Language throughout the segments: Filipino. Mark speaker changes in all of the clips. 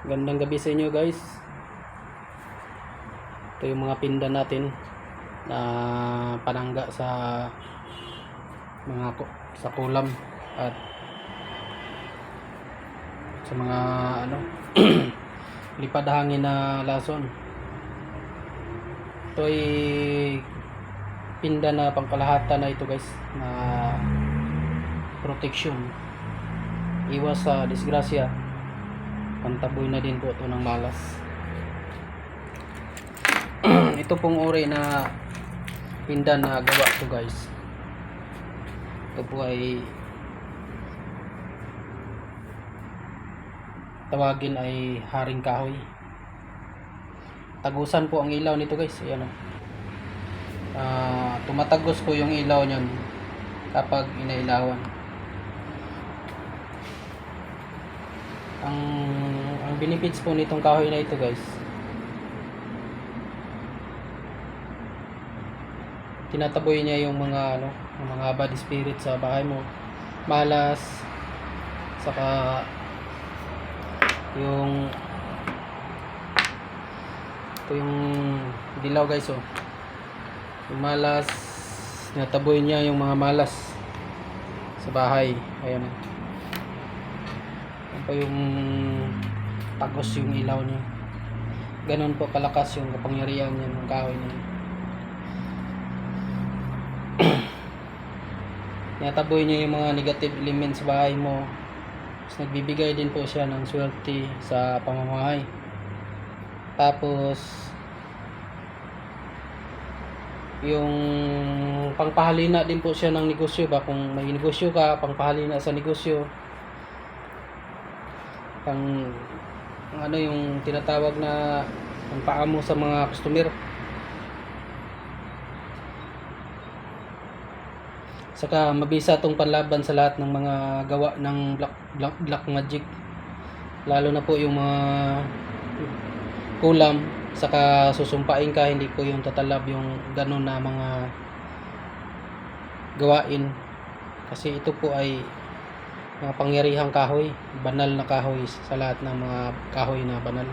Speaker 1: Gandang gabi sa inyo guys. Ito yung mga pinda natin na panangga sa sa kulam at sa mga lipad hangin na lason. Ito ay pinda na pangkalahatan na ito guys, na protection, iwas sa disgrasya. Pantaboy na din po ito ng malas. Ito pong uri na pinda na gawa ko guys. Ito po ay tawagin ay haring kahoy. Tagusan po ang ilaw nito guys. Ayan o. Tumatagos po yung ilaw niyan kapag inailawan. Ang benefits po nitong kahoy na ito guys, tinataboy niya yung mga yung mga bad spirit sa bahay mo, malas, saka yung ito yung dilaw guys yung malas, tinataboy niya yung mga malas sa bahay. Ayan pa yung tagos yung ilaw niya. Ganun po kalakas yung kapangyarihan niya ng kahoy niya. Tinataboy niya yung mga negative elements sa bahay mo. Tapos nagbibigay din po siya ng swerte sa pamamahay. Tapos yung pangpahalina din po siya ng negosyo ba, kung may negosyo ka, pangpahalina sa negosyo. Yung tinatawag na pangpaamo sa mga customer. Saka mabisa itong panlaban sa lahat ng mga gawa ng black magic, lalo na po yung mga kulam. Saka susumpain ka, hindi po yung tatalab yung ganun na mga gawain, kasi ito po ay mga pangyarihang kahoy, banal na kahoy sa lahat ng mga kahoy na banal.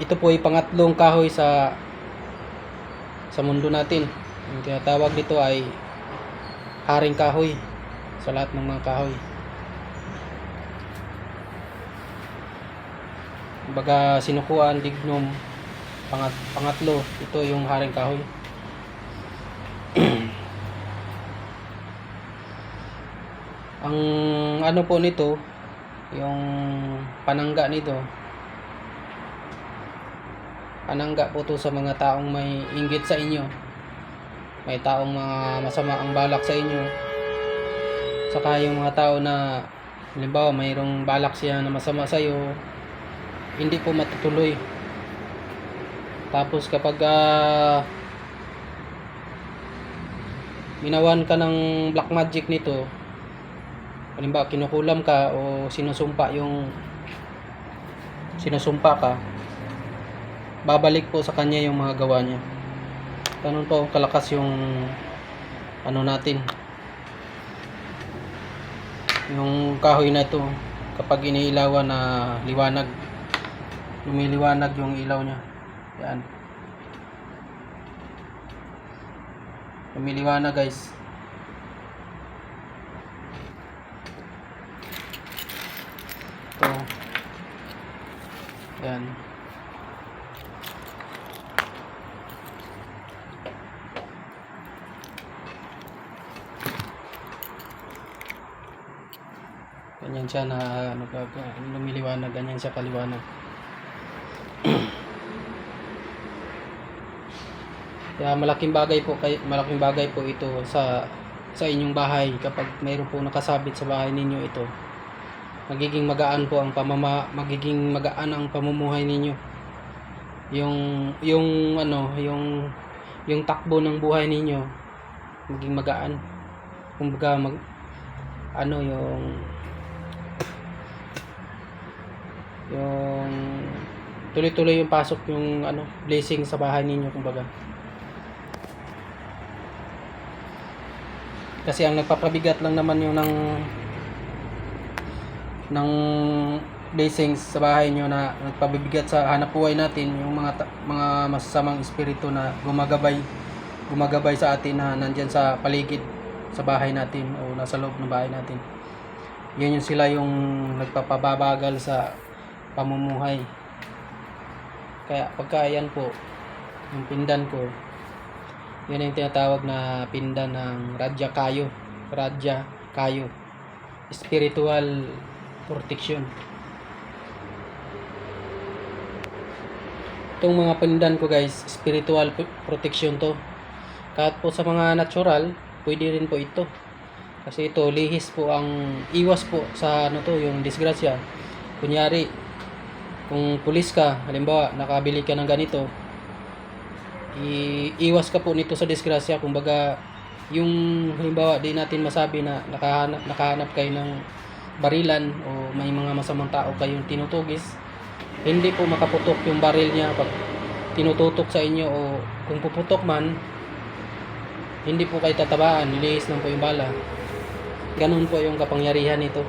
Speaker 1: Ito po ay pangatlong kahoy sa mundo natin. Yung tinatawag dito ay haring kahoy sa lahat ng mga kahoy. Baga sinukuan, dignum, pangatlo, ito yung haring kahoy. Ang po nito, yung panangga nito, panangga po to sa mga taong may inggit sa inyo, may taong mga masama ang balak sa inyo, saka yung mga tao na halimbawa mayroong balak siya na masama sa iyo, hindi po matutuloy. Tapos kapag ginawan ka ng black magic nito, halimbawa kinukulam ka o sinusumpa ka, babalik po sa kanya yung mga gawa niya. Ganun po kalakas yung natin, yung kahoy na ito. Kapag iniilawan na liwanag, lumiliwanag yung ilaw niya. Yan, lumiliwanag guys. Ito, yan. Ganyan siya na lumiliwanag, ganyan siya kaliwanag. Kaya malaking bagay po ito sa inyong bahay. Kapag mayroon po nakasabit sa bahay ninyo ito, magiging magaan ang pamumuhay ninyo. Yung takbo ng buhay ninyo maging magaan. Kumbaga yung tuloy-tuloy yung pasok yung blessing sa bahay ninyo, kumbaga. Kasi ang nagpapabigat lang naman yung ng blessings sa bahay nyo na nagpabibigat sa hanap buhay natin, yung mga masasamang espiritu na gumagabay sa atin na nandyan sa paligid sa bahay natin o nasa loob ng bahay natin. Yun yung sila yung nagpapababagal sa pamumuhay. Kaya pagka yan po, yung pindan ko, yun yung tinatawag na pindan ng Radya Kayo. Spiritual protection. Itong mga pindan ko guys, spiritual protection to. Kahit po sa mga natural, pwede rin po ito. Kasi ito, lihis po ang iwas po sa ano to, yung disgrasya. Kunyari, kung pulis ka, halimbawa, nakabili ka ng ganito, iwas ka po nito sa disgrasya. Kumbaga, yung halimbawa, di natin masabi na nakahanap kayo ng barilan o may mga masamang tao kayong tinutugis, hindi po makaputok yung baril niya pag tinututok sa inyo, o kung puputok man, hindi po kayo tatabaan, nilihis lang po yung bala. Ganun po yung kapangyarihan nito.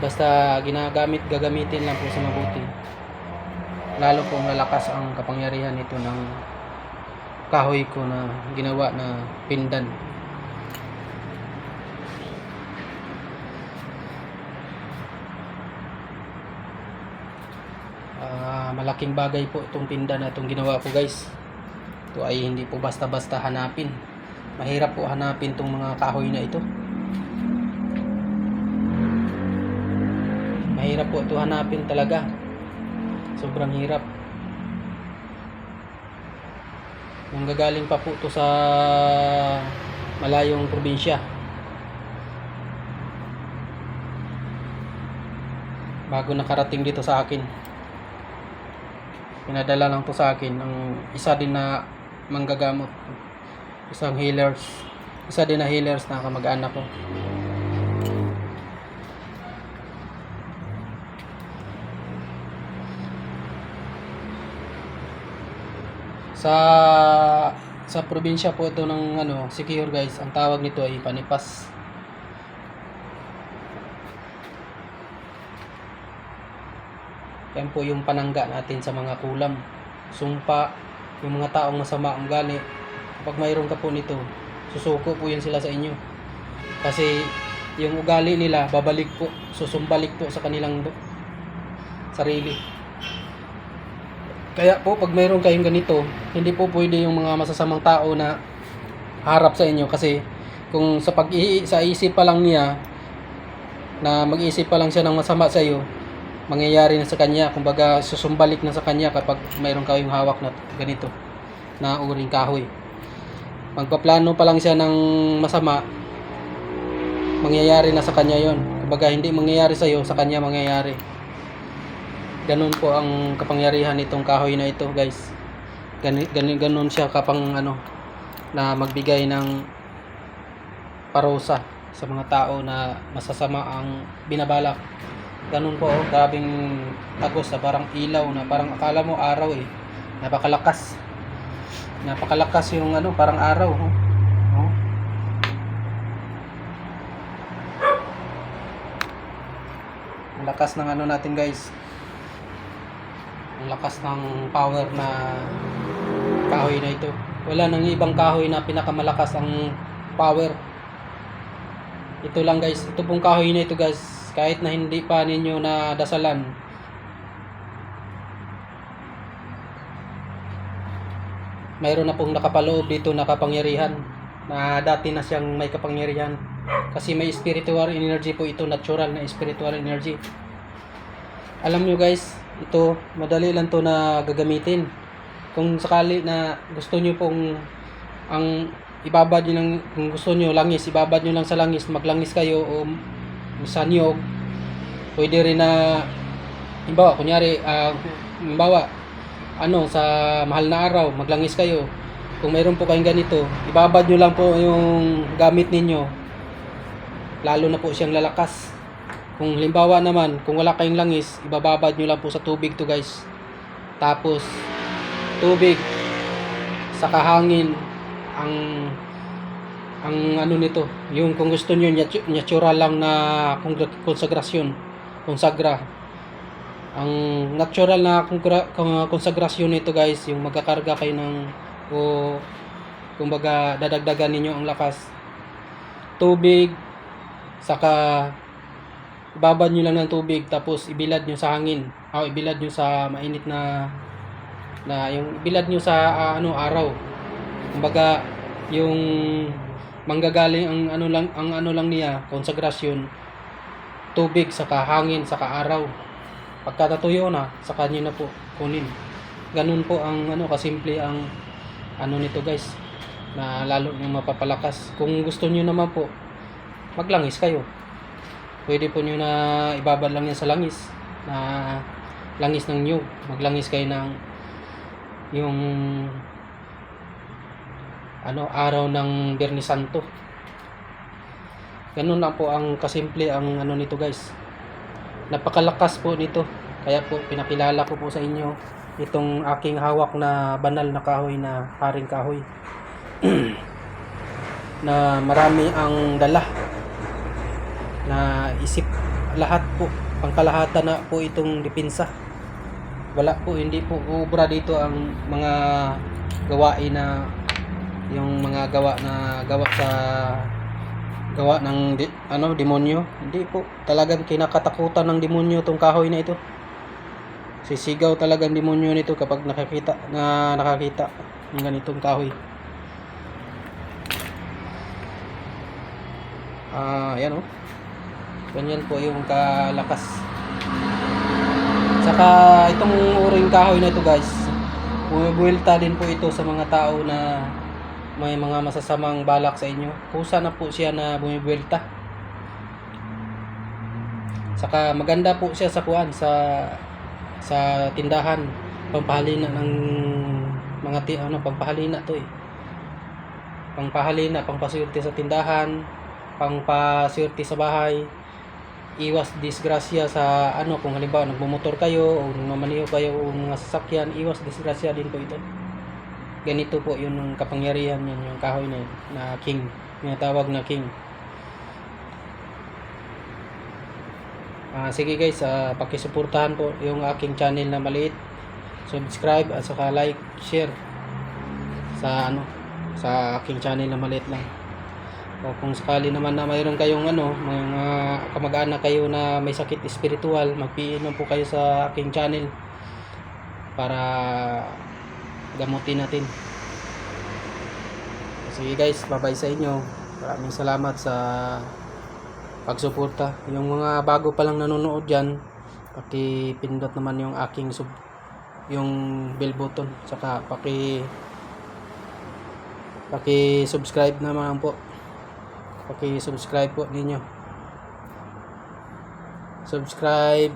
Speaker 1: Basta gagamitin lang po sa mabuti. Lalo pong lalakas ang kapangyarihan nito ng kahoy ko na ginawa na pindan. Malaking bagay po itong pindan na itong ginawa ko guys. Ito ay hindi po basta-basta hanapin. Mahirap po hanapin itong mga kahoy na ito. Mahirap po ito hanapin talaga. Sobrang hirap. Nanggagaling pa po ito sa malayong probinsya. Bago nakarating dito sa akin. Pinadala lang to sa akin ang isa din na manggagamot. Isa din na healers na kamag-anak ko. Sa probinsya po ito ng secure guys. Ang tawag nito ay panipas. Yan po yung panangga natin sa mga kulam, sumpa, yung mga taong masama ang ugali. Kapag mayroon ka po nito, susuko po yan sila sa inyo. Kasi yung ugali nila, babalik po, susumbalik po sa kanilang sarili. Kaya po, pag mayroon kayong ganito, hindi po pwede yung mga masasamang tao na harap sa inyo. Kasi kung sa isip pa lang niya, na mag-isip pa lang siya ng masama sa iyo, mangyayari na sa kanya, kumbaga susumbalik na sa kanya kapag mayroon kayong hawak na ganito na uring kahoy. Magpaplano pa lang siya ng masama, mangyayari na sa kanya yon. Kumbaga hindi mangyayari sa iyo, sa kanya mangyayari. Ganun po ang kapangyarihan nitong kahoy na ito guys. Ganun siya na magbigay ng parusa sa mga tao na masasama ang binabalak. Ganun po, grabing tagos na parang ilaw na parang akala mo araw eh. Napakalakas. Napakalakas yung parang araw. Oh. Ang lakas ng natin guys. Ang lakas ng power na kahoy na ito. Wala nang ibang kahoy na pinakamalakas ang power. Ito lang guys. Ito pong kahoy na ito guys. Kahit na hindi pa ninyo na dasalan, mayroon na pong nakapaloob dito na kapangyarihan na dati na siyang may kapangyarihan. Kasi may spiritual energy po ito, natural na spiritual energy. Alam nyo guys, ito madali lang to na gagamitin. Kung sakali na gusto nyo pong ibabad nyo lang, kung gusto nyo langis, ibabad nyo lang sa langis, maglangis kayo o sa niyog, pwede rin na kunyari sa mahal na araw maglangis kayo. Kung mayroon po kayong ganito, ibabad nyo lang po yung gamit ninyo, lalo na po siyang lalakas. Kung halimbawa naman, kung wala kayong langis, ibababad nyo lang po sa tubig to guys. Tapos tubig saka hangin ang nito, yung kung gusto niyo natural lang na konsagra. Ang natural na konsagrasyon nito guys, yung magkakarga kayo ng o kumbaga dadagdagan ninyo ang lakas. Tubig, saka ibabad nyo lang ng tubig tapos ibilad nyo sa hangin. O ibilad nyo sa mainit na yung ibilad nyo sa araw. Kumbaga yung manggagaling ang ano lang niya, konsagrasyon, tubig saka hangin saka araw. Pagka natuyo na, saka nyo na po kunin. Ganun po ang kasimple ang nito guys, na lalo nyo mapapalakas. Kung gusto nyo naman po, maglangis kayo. Pwede po nyo na ibabad lang yan sa langis, na langis ng nyug. Maglangis kayo ng yung araw ng Biyernes Santo. Ganun lang po ang kasimple ang nito guys. Napakalakas po nito. Kaya po pinakilala ko po sa inyo itong aking hawak na banal na kahoy na haring kahoy. Na marami ang dala. Na isip lahat po, pangkalahatan na po itong depensa. Wala po, hindi po ubra dito ang mga gawain na yung mga gawa ng demonyo. Hindi po, talagang kinakatakutan ng demonyo tong kahoy na ito. Sisigaw talagang demonyo nito kapag nakakita ng ganitong kahoy. Yan ganyan po yung kalakas. Saka itong uring kahoy na ito guys, bumibuelta din po ito sa mga tao na may mga masasamang balak sa inyo. Kusa na po siya na bumibuelta. Saka maganda po siya sa sa tindahan, pampahalina ng mga pampahalina to pampahalina, pampaswerte sa tindahan, pampaswerte sa bahay, iwas disgrasya sa kung halimbawa nagmumotor kayo o namaniho kayo o mga sasakyan, iwas disgrasya din po ito. Ganito po yung kapangyarihan yan, yung kahoy na king, yung tawag na king. Sige guys, pakisuportahan po yung aking channel na maliit. Subscribe at saka like, share sa aking channel na maliit lang. O kung sakali naman na mayroon kayong mga kamag-anak kayo na may sakit espiritual, mag-PM po kayo sa aking channel para gamutin natin. Sige guys, bye-bye sa inyo. Maraming salamat sa pagsuporta. Yung mga bago pa lang nanonood dyan, paki-pindot naman yung aking yung bell button, saka paki-subscribe naman po. Paki-subscribe po ninyo. Subscribe.